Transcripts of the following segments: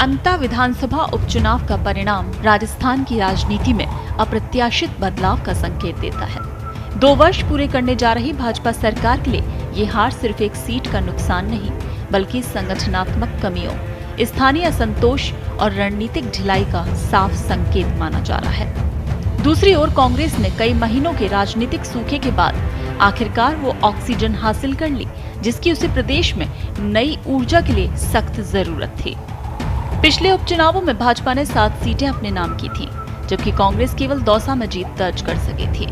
अंता विधानसभा उपचुनाव का परिणाम राजस्थान की राजनीति में अप्रत्याशित बदलाव का संकेत देता है। 2 वर्ष पूरे करने जा रही भाजपा सरकार के लिए ये हार सिर्फ एक सीट का नुकसान नहीं, बल्कि संगठनात्मक कमियों, स्थानीय असंतोष और रणनीतिक ढिलाई का साफ संकेत माना जा रहा है। दूसरी ओर कांग्रेस ने कई महीनों के राजनीतिक सूखे के बाद आखिरकार वो ऑक्सीजन हासिल कर ली, जिसकी उसे प्रदेश में नई ऊर्जा के लिए सख्त जरूरत थी। पिछले उपचुनावों में भाजपा ने 7 सीटें अपने नाम की थीं, जबकि कांग्रेस केवल दौसा में जीत दर्ज कर सकी थी।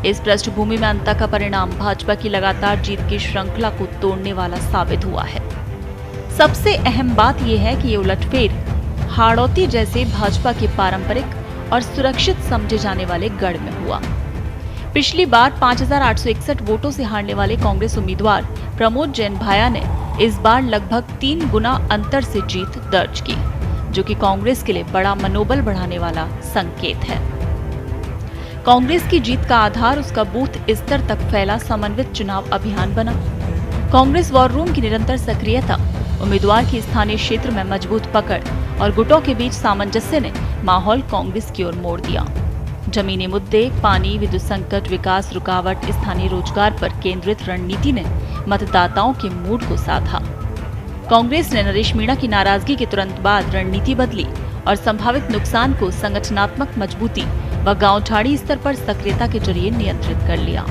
इस पृष्ठभूमि में अंता का परिणाम भाजपा की लगातार जीत की श्रृंखला को तोड़ने वाला साबित हुआ है। सबसे अहम बात यह है कि ये उलटफेर हाड़ौती जैसे भाजपा के पारंपरिक और सुरक्षित समझे जाने वाले गढ़ में हुआ। पिछली बार 5,861 वोटों से हारने वाले कांग्रेस उम्मीदवार प्रमोद जैन भाया ने इस बार लगभग 3 गुना अंतर से जीत दर्ज की, जो कि कांग्रेस के लिए बड़ा मनोबल बढ़ाने वाला संकेत है। कांग्रेस की जीत का आधार उसका बूथ स्तर तक फैला समन्वित चुनाव अभियान बना। कांग्रेस वॉर रूम की निरंतर सक्रियता, उम्मीदवार की स्थानीय क्षेत्र में मजबूत पकड़ और गुटों के बीच सामंजस्य ने माहौल कांग्रेस की ओर मोड़ दिया। जमीनी मुद्दे, पानी, विद्युत संकट, विकास रुकावट, स्थानीय रोजगार पर केंद्रित रणनीति ने मतदाताओं के मूड को साधा। कांग्रेस ने नरेश मीणा की नाराजगी के तुरंत बाद रणनीति बदली और संभावित नुकसान को संगठनात्मक मजबूती व गांव-ठाड़ी स्तर पर सक्रियता के जरिए नियंत्रित कर लिया।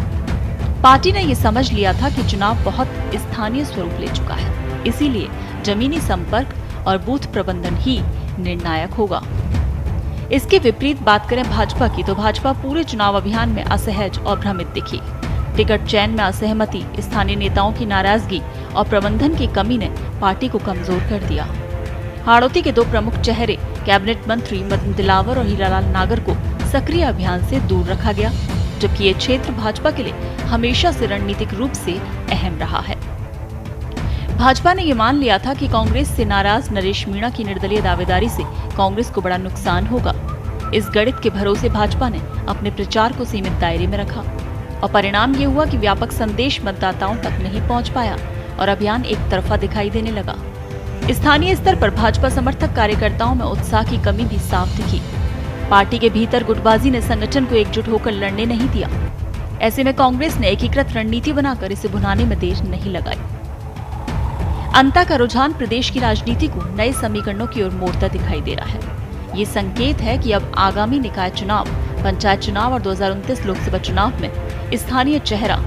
पार्टी ने ये समझ लिया था कि चुनाव बहुत स्थानीय स्वरूप ले चुका है, इसीलिए जमीनी संपर्क और बूथ प्रबंधन ही निर्णायक होगा। इसके विपरीत बात करें भाजपा की, तो भाजपा पूरे चुनाव अभियान में असहज और भ्रमित दिखी। टिकट चयन में असहमति, स्थानीय नेताओं की नाराजगी और प्रबंधन की कमी ने पार्टी को कमजोर कर दिया। हाड़ौती के 2 प्रमुख चेहरे कैबिनेट मंत्री मदन दिलावर और हीरालाल नागर को सक्रिय अभियान से दूर रखा गया, जबकि ये क्षेत्र भाजपा के लिए हमेशा से रणनीतिक रूप से अहम रहा है। भाजपा ने ये मान लिया था कि कांग्रेस से नाराज नरेश मीणा की निर्दलीय दावेदारी से कांग्रेस को बड़ा नुकसान होगा। इस गणित के भरोसे भाजपा ने अपने प्रचार को सीमित दायरे में रखा और परिणाम ये हुआ कि व्यापक संदेश मतदाताओं तक नहीं पहुंच पाया और अभियान एक तरफा दिखाई देने लगा। स्थानीय स्तर पर भाजपा समर्थक कार्यकर्ताओं में उत्साह की कमी भी साफ दिखी। पार्टी के भीतर गुटबाजी ने संगठन को एकजुट होकर लड़ने नहीं दिया। ऐसे में कांग्रेस ने एकीकृत रणनीति बनाकर इसे भुनाने में देर नहीं लगाई। अंता का रुझान प्रदेश की राजनीति को नए समीकरणों की ओर मोड़ता दिखाई दे रहा है। ये संकेत है कि अब आगामी निकाय चुनाव, पंचायत चुनाव और 2029 लोकसभा चुनाव में स्थानीय चेहरा,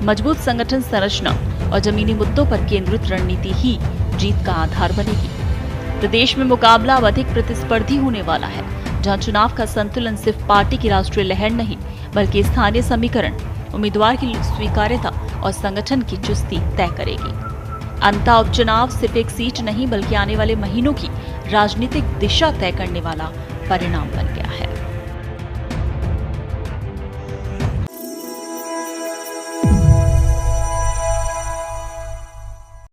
मजबूत संगठन संरचना और जमीनी मुद्दों पर केंद्रित रणनीति ही जीत का आधार बनेगी। प्रदेश में मुकाबला अब अधिक प्रतिस्पर्धी होने वाला है, जहां चुनाव का संतुलन सिर्फ पार्टी की राष्ट्रीय लहर नहीं, बल्कि स्थानीय समीकरण, उम्मीदवार की स्वीकार्यता और संगठन की चुस्ती तय करेगी। अंता उपचुनाव सिर्फ एक सीट नहीं, बल्कि आने वाले महीनों की राजनीतिक दिशा तय करने वाला परिणाम बन गया है।